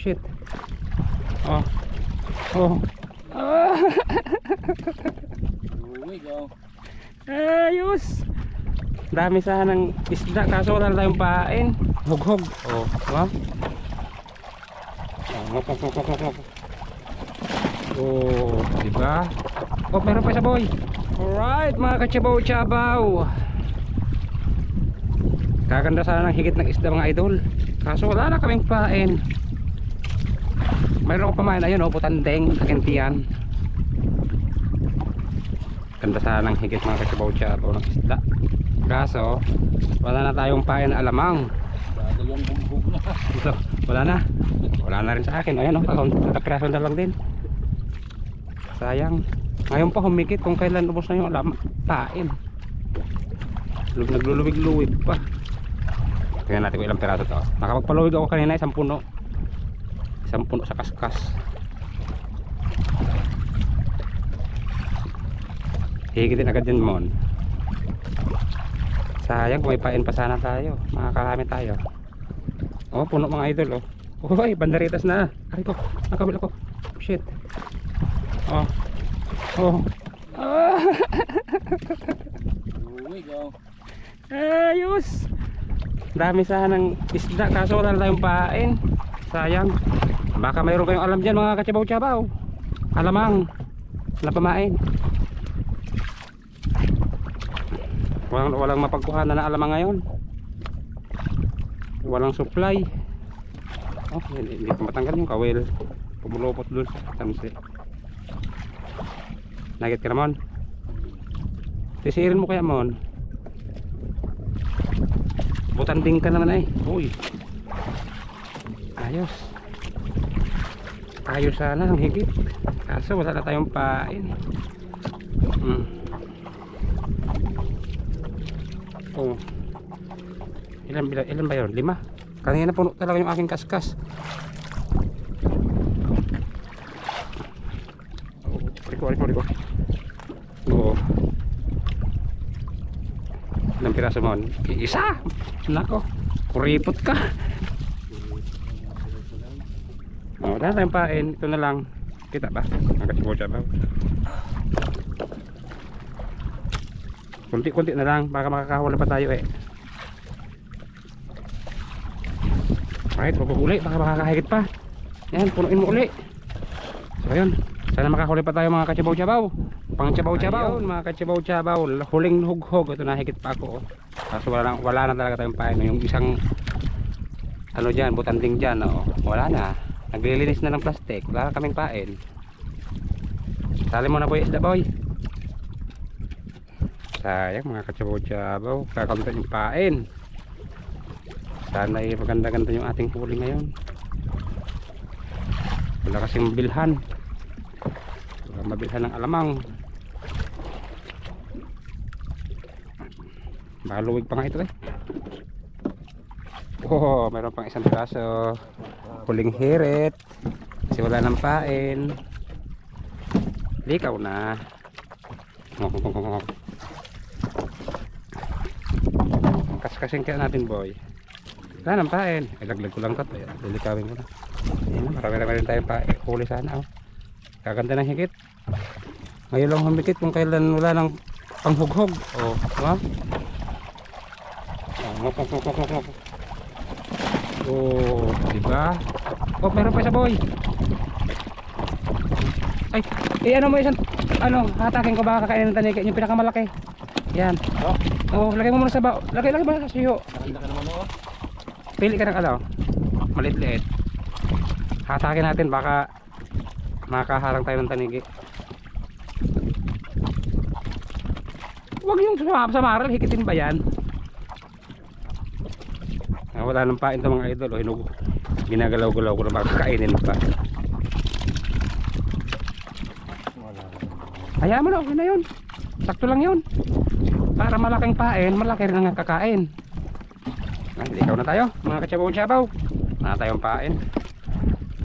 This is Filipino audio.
shit. Oh. Oh. Ah. Ayos. Dami sana ng isda kaso wala na tayong pain. Hughog. Oh, ha? Oh, diba? Oh, meron pa isa boy. Alright mga kachabaw-chabaw. Kaganda sana ng higit ng isda mga idol. Kaso wala na kaming pain. Mayroon ko pamain, ayun o, putandeng, kakintian. Ganda sana ng higit mga kachabaw-chabaw ng isda. Kaso wala na tayong pain na alamang. Wala na. Wala na rin sa akin. Ayan o, nakakraso na lang din. Sayang. Ngayon pa humikit kung kailan ubos na yung pain. Nagluluwig-luwig pa. Tingnan natin kung ilang piraso to. Nakapagpaluwig ako kanina, isang puno sa kaskas. Higitin agad din mon. Sayang kung may pain pa sana tayo. Makakarami tayo. Oh, puno mga idol oh. Uy, banderitas na. Aray ko, nakabila ko. Shit. Oh. Oh. Ah. Ayos. Dami sana ng isda kaso wala na tayong pain. Sayang. Baka mayroon kayong alam dyan mga kachabaw-chabaw. Alamang na pamain. Walang mapagkuhanan na alamang ngayon. Walang supply. Oh, hindi pa matanggal yung kawil. Pumulupot dun sa tamsi. Nagit ka naman. Tisirin mo kaya mon. Butanding ka naman eh. Uy. Ayos. Ayos sana ang higit. Kaso wala na tayong pain. Oh. Ilan ba yun? 5? Kanina puno talaga yung aking kaskas. Riko. Oo. Ilang piraso mo? Isa! Nako, kuripot ka. Oh, wala tayong pain. Ito na lang. Kita ba? Nagkasibo-chabaw. Kunti-kunti na lang. Baka makakahuli pa tayo eh. Right, huwag uli. Baka makakahigit pa. Yan, punuin mo uli. So yun. Sana makahuli pa tayo mga kachabaw-chabaw. Pang chabaw-chabaw. Mga kachabaw-chabaw. Huling hughog. Ito nahigit pa ako. Kaso wala na talaga tayong pain. Yung isang ano dyan, butanding dyan. Oh, wala na. Naglilinis na ng plastic. Wala na kaming pain. Sali mo na boy, isda boy. Sayang mga kachabaw-chabaw. Kakamtan yung pain. Sana ay maganda-ganda yung ating huli ngayon. Wala kasing bilhan. Mabilhan ng alamang. Maluwig pa nga ito eh. Oh, mayroon pang isang piraso. Huling hirit. Kasi wala ng pain. Likaw na. Kas-kasing kaya natin boy. Wala ng pain. Ilaglag ko lang ito. Lilikawin ko na. Marami-rami rin tayong pain. Huli sana oh. Kaganda ng higit. Ngayon lang humikit kung kailan wala ng panghughog. Oh, ha? Oh, diba? Oh, meron pa isa boy. Ay, ano mo isang hatakin ko baka kakainin ng taniki, yung pinakamalaki. Yan. Oh, lagay mo muna sa bao. Lagay ba sa siyo? Laki naman oh. Pili ka ng maliit-liit. Hatakin natin baka makaharang tayo ng tanigi. Huwag yung samaral, hikitin ba yan? Wala nang pain ito mga idol. O, ginagalaw-galaw ko na makakainin pa. Hayaan mo na, okay na yun. Sakto lang yun. Para malaking pain, malaki rin ang kakain. Ikaw na tayo mga kachabaw-chabaw. Wala tayong pain.